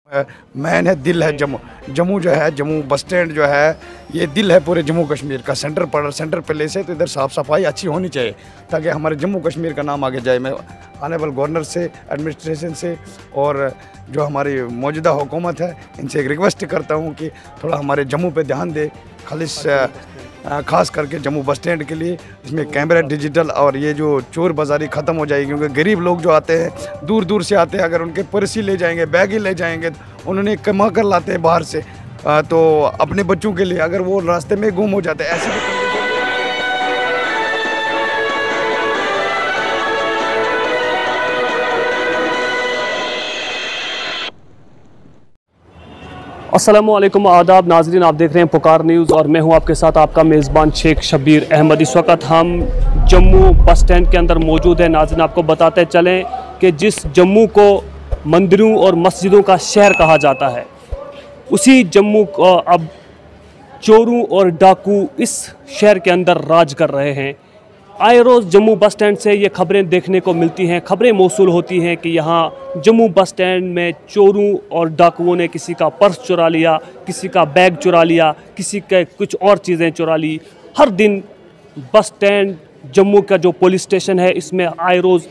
Man है, दिल है जम्मू। जम्मू जो है, जम्मू बस स्टैंड जो है, ये दिल है पूरे जम्मू कश्मीर का। सेंटर पहले से तो इधर साफ़ सफाई अच्छी होनी चाहिए ताकि हमारे जम्मू कश्मीर का नाम आगे जाए। मैं ऑनरेबल गवर्नर से, एडमिनिस्ट्रेशन से और जो हमारी मौजूदा हुकूमत है, इनसे एक रिक्वेस्ट करता हूँ कि थोड़ा हमारे जम्मू पे ध्यान दे, खास करके जम्मू बस स्टैंड के लिए। इसमें कैमरा डिजिटल और ये जो चोर बाज़ारी ख़त्म हो जाएगी, क्योंकि गरीब लोग जो आते हैं दूर दूर से आते हैं, अगर उनके पर्स ही ले जाएंगे, बैग ही ले जाएंगे, उन्होंने कमा कर लाते हैं बाहर से, तो अपने बच्चों के लिए अगर वो रास्ते में गुम हो जाते हैं, ऐसे भी अस्सलामुअलैकुम, आदाब नाजरीन, आप देख रहे हैं पुकार न्यूज़ और मैं हूं आपके साथ आपका मेज़बान शेख शब्बीर अहमद। इस वक्त हम जम्मू बस स्टैंड के अंदर मौजूद हैं। नाजरीन, आपको बताते चलें कि जिस जम्मू को मंदिरों और मस्जिदों का शहर कहा जाता है, उसी जम्मू को अब चोरों और डाकू इस शहर के अंदर राज कर रहे हैं। आए रोज़ जम्मू बस स्टैंड से ये खबरें देखने को मिलती हैं, खबरें मौसूल होती हैं कि यहाँ जम्मू बस स्टैंड में चोरों और डाकुओं ने किसी का पर्स चुरा लिया, किसी का बैग चुरा लिया, किसी के कुछ और चीज़ें चुरा ली। हर दिन बस स्टैंड जम्मू का जो पुलिस स्टेशन है, इसमें आए रोज़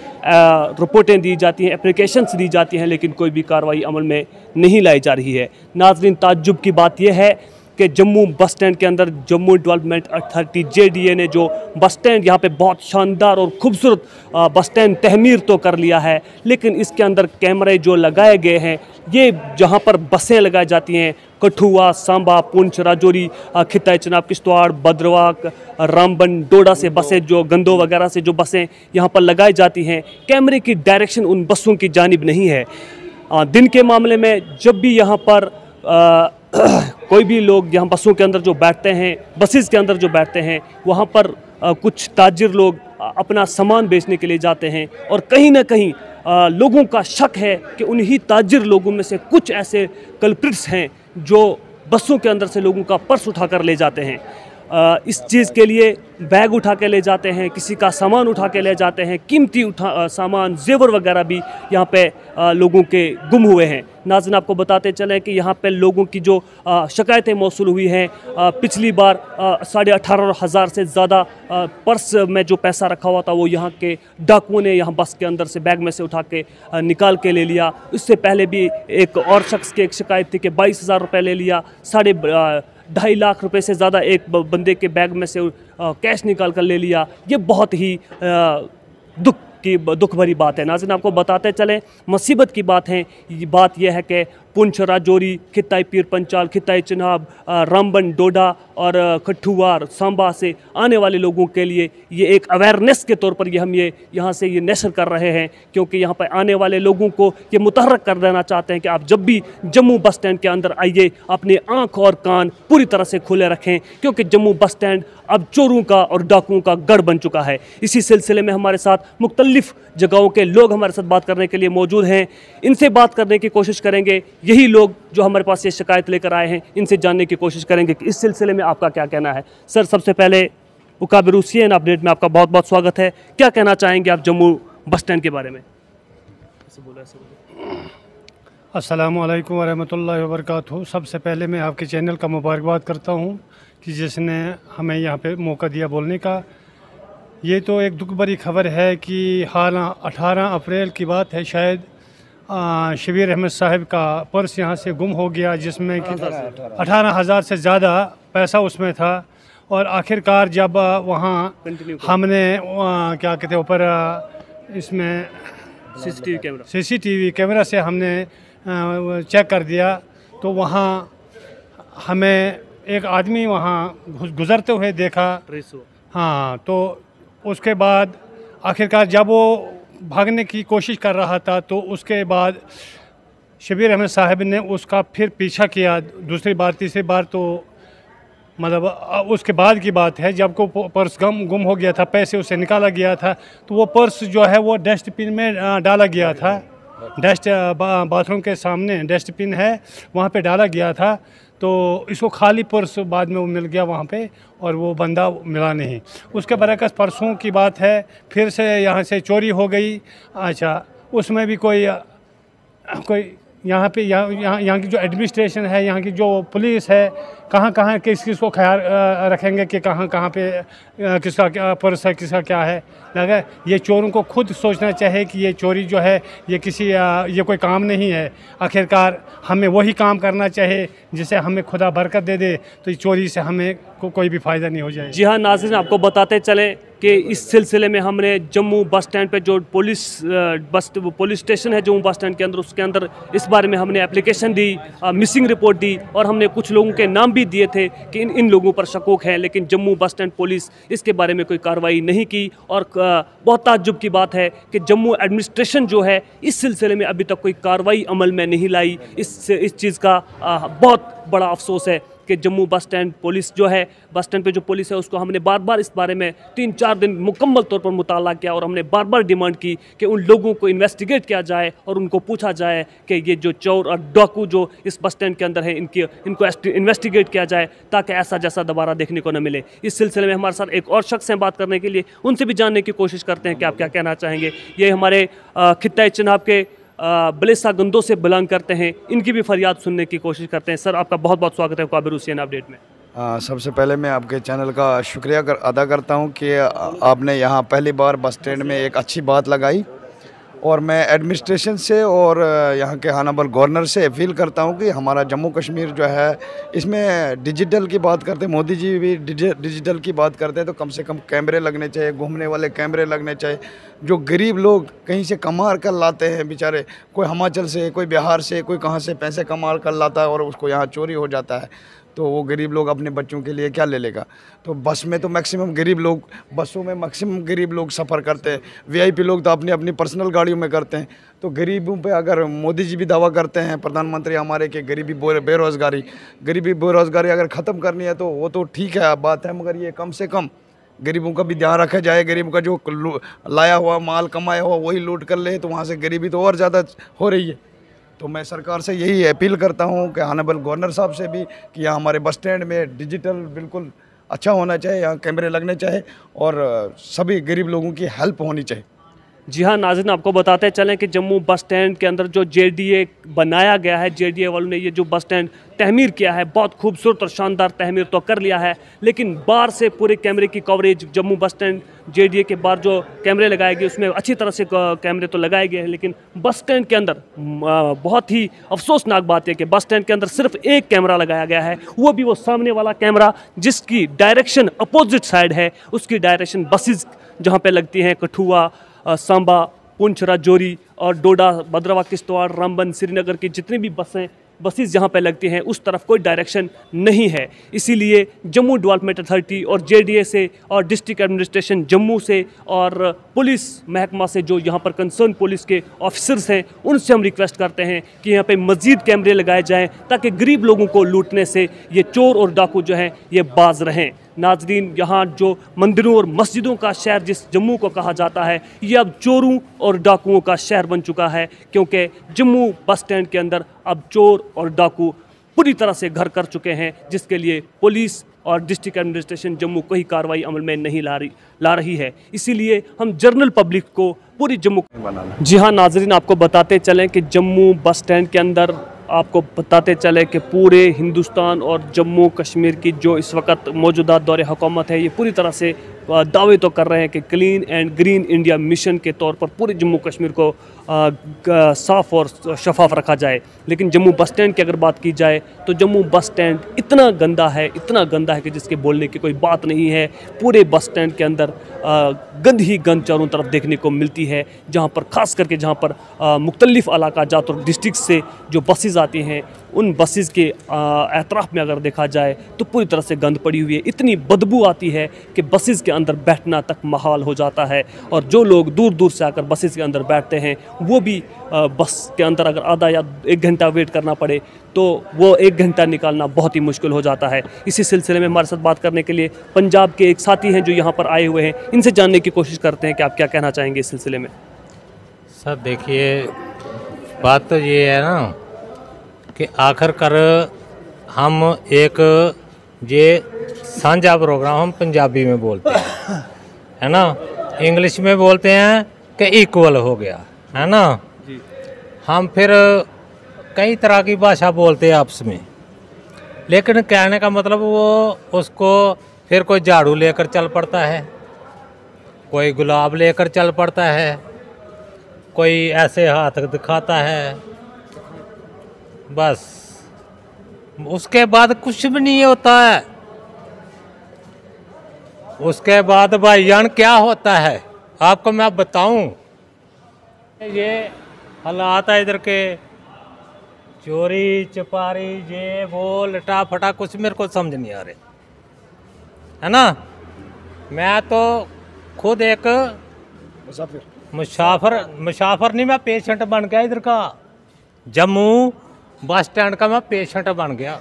रिपोर्टें दी जाती हैं, एप्लीकेशंस दी जाती हैं, लेकिन कोई भी कार्रवाई अमल में नहीं लाई जा रही है। नाज़रीन, ताज्जुब की बात यह है कि जम्मू बस स्टैंड के अंदर जम्मू डेवलपमेंट अथॉरिटी JDA ने जो बस स्टैंड यहाँ पे बहुत शानदार और ख़ूबसूरत बस स्टैंड तहमीर तो कर लिया है, लेकिन इसके अंदर कैमरे जो लगाए गए हैं, ये जहाँ पर बसें लगाई जाती हैं, कठुआ, सांबा, पुंछ, राजौरी, खिताई चनाब, किश्तवाड़, भद्रवाह, रामबन, डोडा से बसें, जो गंदो वगैरह से जो बसें यहाँ पर लगाई जाती हैं, कैमरे की डायरेक्शन उन बसों की जानिब नहीं है। दिन के मामले में जब भी यहाँ पर कोई भी लोग यहाँ बसों के अंदर जो बैठते हैं, बसेस के अंदर जो बैठते हैं, वहाँ पर कुछ ताजिर लोग अपना सामान बेचने के लिए जाते हैं और कहीं ना कहीं लोगों का शक है कि उन्हीं ताजिर लोगों में से कुछ ऐसे कल्प्रिट्स हैं जो बसों के अंदर से लोगों का पर्स उठा कर ले जाते हैं। इस चीज़ के लिए बैग उठा के ले जाते हैं, किसी का सामान उठा के ले जाते हैं, कीमती सामान, जेवर वगैरह भी यहाँ पे लोगों के गुम हुए हैं। नाज़रीन, आपको बताते चलें कि यहाँ पे लोगों की जो शिकायतें मौसूल हुई हैं, पिछली बार 18,500 से ज़्यादा पर्स में जो पैसा रखा हुआ था वो यहाँ के डाकुओं ने यहाँ बस के अंदर से बैग में से उठा के निकाल के ले लिया। इससे पहले भी एक और शख्स की एक शिकायत थी कि 22,000 रुपये ले लिया, 2.5 लाख रुपए से ज़्यादा एक बंदे के बैग में से कैश निकाल कर ले लिया। ये बहुत ही दुख भरी बात है। नाज़रीन, आपको बताते चलें, मुसीबत की बात यह है कि पुंछ, राजौरी, खिताई पीर पंचाल, खिताई चनाब, रामबन, डोडा और कठुआ, सांबा से आने वाले लोगों के लिए ये एक अवेयरनेस के तौर पर हम यहाँ से ये नशर कर रहे हैं, क्योंकि यहाँ पर आने वाले लोगों को ये मुतहर्रक कर देना चाहते हैं कि आप जब भी जम्मू बस स्टैंड के अंदर आइए, अपने आँख और कान पूरी तरह से खुले रखें, क्योंकि जम्मू बस स्टैंड अब चोरों का और डाकुओं का गढ़ बन चुका है। इसी सिलसिले में हमारे साथ मुख्तलिफ जगहों के लोग हमारे साथ बात करने के लिए मौजूद हैं। इनसे बात करने की कोशिश करेंगे। यही लोग जो हमारे पास ये शिकायत लेकर आए हैं, इनसे जानने की कोशिश करेंगे कि इस सिलसिले में आपका क्या कहना है। सर, सबसे पहले उकाबिर CNN अपडेट में आपका बहुत बहुत स्वागत है। क्या कहना चाहेंगे आप जम्मू बस स्टैंड के बारे में? अस्सलामु अलैकुम वरहमतुल्लाहि वबरकातुहू। सबसे पहले मैं आपके चैनल का मुबारकबाद करता हूँ कि जिसने हमें यहाँ पे मौका दिया बोलने का। ये तो एक दुख भरी खबर है कि हाल 18 अप्रैल की बात है, शायद शब्बीर अहमद साहब का पर्स यहाँ से गुम हो गया, जिसमें कि 18,000 से ज़्यादा पैसा उसमें था। और आखिरकार जब वहाँ हमने क्या कहते हैं ऊपर इसमें CCTV कैमरा से हमने चेक कर दिया, तो वहाँ हमें एक आदमी वहाँ गुज़रते हुए देखा। हाँ, तो उसके बाद आखिरकार जब वो भागने की कोशिश कर रहा था, तो उसके बाद शब्बीर अहमद साहब ने उसका फिर पीछा किया दूसरी बार, तीसरी बार। तो मतलब उसके बाद की बात है, जब को पर्स गुम हो गया था, पैसे उसे निकाला गया था, तो वो पर्स जो है वो डस्टबिन में डाला गया था। बाथरूम के सामने डस्टबिन है, वहाँ पे डाला गया था। तो इसको खाली पर्स बाद में वो मिल गया वहाँ पे, और वो बंदा मिला नहीं। उसके बरकस परसों की बात है, फिर से यहाँ से चोरी हो गई। अच्छा, उसमें भी कोई यहाँ पे यहाँ की जो एडमिनिस्ट्रेशन है, यहाँ की जो पुलिस है, कहाँ कहाँ किस किस को ख्याल रखेंगे कि कहाँ कहाँ पे किसका क्या पर्स है, किसका क्या है। लगा ये चोरों को खुद सोचना चाहिए कि ये चोरी जो है ये किसी ये कोई काम नहीं है। आखिरकार हमें वही काम करना चाहिए जिससे हमें खुदा बरकत दे दे, तो इस चोरी से हमें कोई भी फ़ायदा नहीं हो जाए। जी हाँ नाज़रीन, आपको बताते चले कि इस सिलसिले में हमने जम्मू बस स्टैंड पे जो पुलिस स्टेशन है जम्मू बस स्टैंड के अंदर, उसके अंदर इस बारे में हमने एप्लीकेशन दी, मिसिंग रिपोर्ट दी और हमने कुछ लोगों के नाम भी दिए थे कि इन लोगों पर शकूक है, लेकिन जम्मू बस स्टैंड पुलिस इसके बारे में कोई कार्रवाई नहीं की। और बहुत ताज्जुब की बात है कि जम्मू एडमिनिस्ट्रेशन जो है इस सिलसिले में अभी तक कोई कार्रवाई अमल में नहीं लाई। इस चीज़ का बहुत बड़ा अफसोस है कि जम्मू बस स्टैंड पुलिस जो है, बस स्टैंड पे जो पुलिस है उसको हमने बार बार इस बारे में 3-4 दिन मुकम्मल तौर पर मुताला किया और हमने बार बार डिमांड की कि उन लोगों को इन्वेस्टिगेट किया जाए और उनको पूछा जाए कि ये जो चोर और डाकू जो इस बस स्टैंड के अंदर है इनको इन्वेस्टिगेट किया जाए ताकि ऐसा जैसा दोबारा देखने को न मिले। इस सिलसिले में हमारे साथ एक और शख्स हैं बात करने के लिए, उनसे भी जानने की कोशिश करते हैं कि आप क्या कहना चाहेंगे। ये हमारे खित्ता चिनाब के बलेसा गंदों से बिलोंग करते हैं, इनकी भी फरियाद सुनने की कोशिश करते हैं। सर आपका बहुत बहुत स्वागत है काबिर हुसैन अपडेट में। सबसे पहले मैं आपके चैनल का शुक्रिया अदा करता हूं कि आपने यहाँ पहली बार बस स्टैंड में एक अच्छी बात लगाई और मैं एडमिनिस्ट्रेशन से और यहाँ के हानबल गवर्नर से अपील करता हूँ कि हमारा जम्मू कश्मीर जो है इसमें डिजिटल की बात करते हैं, मोदी जी भी डिजिटल की बात करते हैं, तो कम से कम कैमरे लगने चाहिए, घूमने वाले कैमरे लगने चाहिए। जो गरीब लोग कहीं से कमा कर लाते हैं बेचारे, कोई हिमाचल से, कोई बिहार से, कोई कहाँ से पैसे कमा कर लाता है और उसको यहाँ चोरी हो जाता है, तो वो गरीब लोग अपने बच्चों के लिए क्या ले लेगा। तो बस में तो मैक्सिमम गरीब लोग, बसों में मैक्सिमम गरीब लोग सफ़र करते हैं, वीआईपी लोग तो अपनी अपनी पर्सनल गाड़ियों में करते हैं। तो गरीबों पे अगर मोदी जी भी दावा करते हैं, प्रधानमंत्री हमारे, कि गरीबी बेरोज़गारी अगर ख़त्म करनी है तो वो तो ठीक है बात है, मगर ये कम से कम गरीबों का भी ध्यान रखा जाए। गरीबों का जो लाया हुआ माल कमाया हुआ वही लूट कर ले, तो वहाँ से गरीबी तो और ज़्यादा हो रही है। तो मैं सरकार से यही अपील करता हूँ कि ऑनरेबल गवर्नर साहब से भी कि यहाँ हमारे बस स्टैंड में डिजिटल बिल्कुल अच्छा होना चाहिए, यहाँ कैमरे लगने चाहिए और सभी गरीब लोगों की हेल्प होनी चाहिए। जी हाँ नाज़रीन, आपको बताते चलें कि जम्मू बस स्टैंड के अंदर जो JDA बनाया गया है, JDA वालों ने ये जो बस स्टैंड तहमीर किया है, बहुत खूबसूरत और शानदार तहमीर तो कर लिया है, लेकिन बाहर से पूरे कैमरे की coverage Jammu bus stand JDA के बाहर जो कैमरे लगाए गए उसमें अच्छी तरह से कैमरे तो लगाए गए हैं, लेकिन बस स्टैंड के अंदर बहुत ही अफसोसनाक बात है कि बस स्टैंड के अंदर सिर्फ एक कैमरा लगाया गया है, वो भी वो सामने वाला कैमरा जिसकी डायरेक्शन अपोजिट साइड है, उसकी डायरेक्शन बसेस जहाँ पर लगती हैं, कठुआ, सांबा, पुंछ, राजौरी और डोडा, भद्रवाह, किश्तवाड़, रामबन, श्रीनगर की जितनी भी बसेस जहाँ पे लगती हैं उस तरफ कोई डायरेक्शन नहीं है। इसीलिए जम्मू डेवलपमेंट अथॉरिटी और JDA से और डिस्ट्रिक्ट एडमिनिस्ट्रेशन जम्मू से और पुलिस महकमा से जो यहाँ पर कंसर्न पुलिस के ऑफिसर्स हैं उनसे हम रिक्वेस्ट करते हैं कि यहाँ पे मज़ीद कैमरे लगाए जाएँ ताकि गरीब लोगों को लूटने से ये चोर और डाकू जो हैं ये बाज रहें। नाजरीन, यहाँ जो मंदिरों और मस्जिदों का शहर जिस जम्मू को कहा जाता है, ये अब चोरों और डाकुओं का शहर बन चुका है, क्योंकि जम्मू बस स्टैंड के अंदर अब चोर और डाकू पूरी तरह से घर कर चुके हैं, जिसके लिए पुलिस और डिस्ट्रिक्ट एडमिनिस्ट्रेशन जम्मू कोई कार्रवाई अमल में नहीं ला रही है। इसीलिए हम जनरल पब्लिक को पूरी जम्मू बनाना। जी हाँ नाजरीन, आपको बताते चलें कि जम्मू बस स्टैंड के अंदर आपको बताते चले कि पूरे हिंदुस्तान और जम्मू कश्मीर की जो इस वक्त मौजूदा दौरे हुकूमत है, ये पूरी तरह से दावे तो कर रहे हैं कि clean and green India mission के तौर पर पूरे जम्मू कश्मीर को साफ़ और शफाफ रखा जाए, लेकिन जम्मू बस स्टैंड की अगर बात की जाए तो जम्मू बस स्टैंड इतना गंदा है कि जिसके बोलने की कोई बात नहीं है। पूरे बस स्टैंड के अंदर गंद ही गंद चारों तरफ देखने को मिलती है, जहाँ पर ख़ास करके जहाँ पर मुख्तलिफ़ इलाका जात और डिस्ट्रिक्ट से जो बसेस आती हैं, उन बसेस के एतराफ़ में अगर देखा जाए तो पूरी तरह से गंद पड़ी हुई है। इतनी बदबू आती है कि बसेस के अंदर बैठना तक महाल हो जाता है, और जो लोग दूर दूर से आकर बसेस के अंदर बैठते हैं वो भी बस के अंदर अगर आधा या 1 घंटा वेट करना पड़े तो वो 1 घंटा निकालना बहुत ही मुश्किल हो जाता है। इसी सिलसिले में हमारे साथ बात करने के लिए पंजाब के एक साथी हैं जो यहाँ पर आए हुए हैं, इनसे जानने की कोशिश करते हैं कि आप क्या कहना चाहेंगे इस सिलसिले में। सर देखिए, बात तो ये है ना कि आखिरकार हम एक ये साझा प्रोग्राम हम पंजाबी में बोलते हैं, है ना, इंग्लिश में बोलते हैं कि इक्वल हो गया, है ना। हम फिर कई तरह की भाषा बोलते हैं आपस में, लेकिन कहने का मतलब वो उसको फिर कोई झाड़ू लेकर चल पड़ता है, कोई गुलाब लेकर चल पड़ता है, कोई ऐसे हाथ दिखाता है, बस उसके बाद कुछ भी नहीं होता है। उसके बाद भाईजान क्या होता है आपको मैं बताऊं, ये हालात है इधर के, चोरी चपारी ये वो लटा फटा कुछ मेरे को समझ नहीं आ रहे, है ना। मैं तो खुद एक मुसाफिर नहीं, मैं पेशेंट बन गया इधर का, जम्मू बस स्टैंड का मैं पेशेंट बन गया।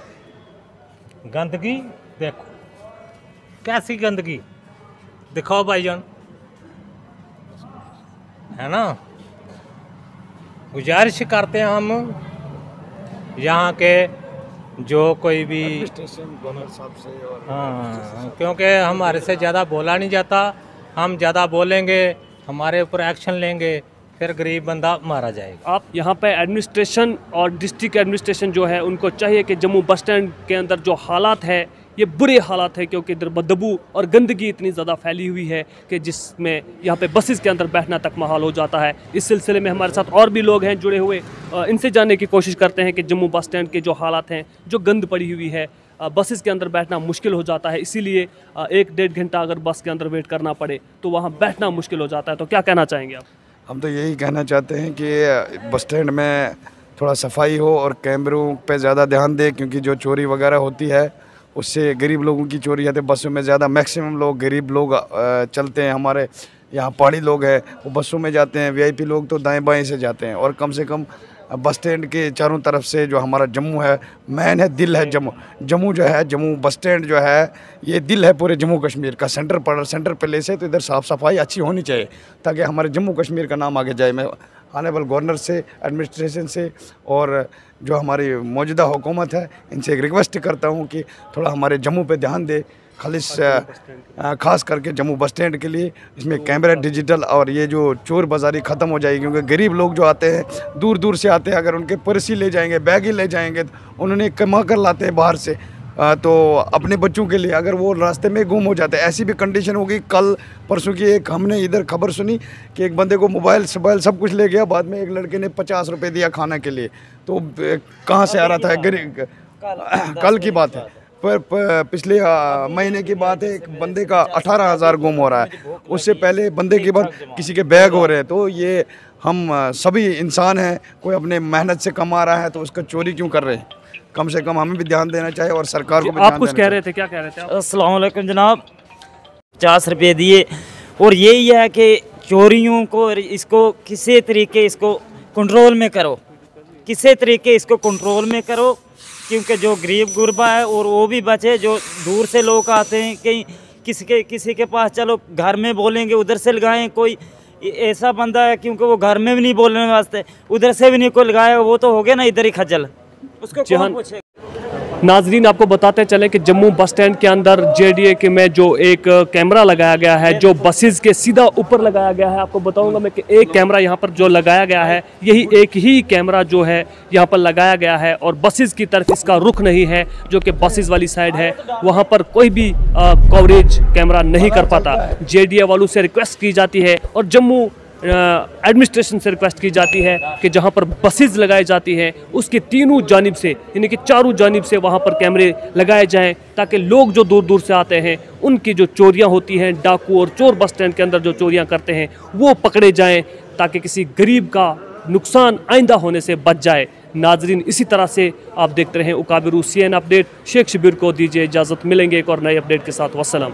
गंदगी देखो, कैसी गंदगी दिखाओ भाईजान, है ना। गुजारिश करते हैं हम यहाँ के जो कोई भी, हाँ, क्योंकि हमारे से ज़्यादा बोला नहीं जाता, हम ज़्यादा बोलेंगे हमारे ऊपर एक्शन लेंगे, फिर गरीब बंदा मारा जाएगा। आप यहाँ पे एडमिनिस्ट्रेशन और डिस्ट्रिक्ट एडमिनिस्ट्रेशन जो है उनको चाहिए कि जम्मू बस स्टैंड के अंदर जो हालात है ये बुरे हालात है, क्योंकि इधर बदबू और गंदगी इतनी ज़्यादा फैली हुई है कि जिसमें यहाँ पे बसेस के अंदर बैठना तक महाल हो जाता है। इस सिलसिले में हमारे साथ और भी लोग हैं जुड़े हुए, इनसे जानने की कोशिश करते हैं कि जम्मू बस स्टैंड के जो हालात हैं, जो गंद पड़ी हुई है, बसेस के अंदर बैठना मुश्किल हो जाता है, इसीलिए 1-1.5 घंटा अगर बस के अंदर वेट करना पड़े तो वहाँ बैठना मुश्किल हो जाता है। तो क्या कहना चाहेंगे आप? हम तो यही कहना चाहते हैं कि बस स्टैंड में थोड़ा सफाई हो और कैमरों पे ज़्यादा ध्यान दें, क्योंकि जो चोरी वगैरह होती है उससे गरीब लोगों की चोरी होती है। बसों में ज़्यादा मैक्सिमम लोग गरीब लोग चलते हैं, हमारे यहाँ पहाड़ी लोग हैं वो बसों में जाते हैं, वीआईपी लोग तो दाएं बाएं से जाते हैं। और कम से कम बस स्टैंड के चारों तरफ से जो हमारा जम्मू है, मैन है, दिल है जम्मू जो है, जम्मू बस स्टैंड जो है ये दिल है पूरे जम्मू कश्मीर का। सेंटर प्लेस है, तो इधर साफ़ सफाई अच्छी होनी चाहिए ताकि हमारे जम्मू कश्मीर का नाम आगे जाए। मैं ऑनरेबल गवर्नर से, एडमिनिस्ट्रेशन से और जो हमारी मौजूदा हुकूमत है इनसे एक रिक्वेस्ट करता हूँ कि थोड़ा हमारे जम्मू पे ध्यान दे, खास करके जम्मू बस स्टैंड के लिए। इसमें कैमरा डिजिटल और ये जो चोर बाज़ारी ख़त्म हो जाएगी, क्योंकि गरीब लोग जो आते हैं दूर दूर से आते हैं, अगर उनके पर्स ही ले जाएंगे, बैग ही ले जाएंगे, तो उन्होंने कमा कर लाते हैं बाहर से, तो अपने बच्चों के लिए अगर वो रास्ते में गुम हो जाते हैं। ऐसी भी कंडीशन होगी, कल परसों की एक हमने इधर खबर सुनी कि एक बंदे को मोबाइल सब कुछ ले गया, बाद में एक लड़के ने 50 रुपये दिया खाना के लिए, तो कहाँ से आ रहा था? गरीब कल की बात है, पर पिछले महीने की बात है, एक बंदे का 18,000 गुम हो रहा है, उससे पहले बंदे के बाद किसी के बैग हो रहे हैं। तो ये हम सभी इंसान हैं, कोई अपने मेहनत से कमा रहा है तो उसका चोरी क्यों कर रहे हैं? कम से कम हमें भी ध्यान देना चाहिए और सरकार को भी आप कुछ कह रहे थे, क्या कह रहे थे आप? अस्सलाम वालेकुम जनाब। 50 रुपये दिए, और यही है कि चोरियों को इसको किसी तरीके इसको कंट्रोल में करो, किसी तरीके इसको कंट्रोल में करो, क्योंकि जो गरीब गुरबा है और वो भी बचे, जो दूर से लोग आते हैं, कहीं किसी के पास चलो घर में बोलेंगे उधर से लगाएं, कोई ऐसा बंदा है क्योंकि वो घर में भी नहीं बोलने वास्ते, उधर से भी नहीं कोई लगाएगा, वो तो हो गया ना इधर ही खज्जल, उसको कौन पूछेगा? नाजरीन आपको बताते चलें कि जम्मू बस स्टैंड के अंदर जेडीए के में जो एक कैमरा लगाया गया है, जो बसेस के सीधा ऊपर लगाया गया है, आपको बताऊंगा मैं कि एक कैमरा यहाँ पर जो लगाया गया है, यही एक ही कैमरा जो है यहाँ पर लगाया गया है, और बसेस की तरफ इसका रुख नहीं है, जो कि बसेस वाली साइड है, वहाँ पर कोई भी कवरेज कैमरा नहीं कर पाता। जेडीए वालों से रिक्वेस्ट की जाती है और जम्मू एडमिनिस्ट्रेशन से रिक्वेस्ट की जाती है कि जहां पर बसेस लगाई जाती हैं उसके तीनों जानिब से, यानी कि चारों जानिब से वहां पर कैमरे लगाए जाएं, ताकि लोग जो दूर दूर से आते हैं उनकी जो चोरियां होती हैं, डाकू और चोर बस स्टैंड के अंदर जो चोरियां करते हैं वो पकड़े जाएं, ताकि किसी गरीब का नुकसान आइंदा होने से बच जाए। नाजरीन इसी तरह से आप देखते रहें उकाबिरू CN अपडेट। शेख शबीर को दीजिए इजाज़त, मिलेंगे एक और नए अपडेट के साथ। वस्सलाम।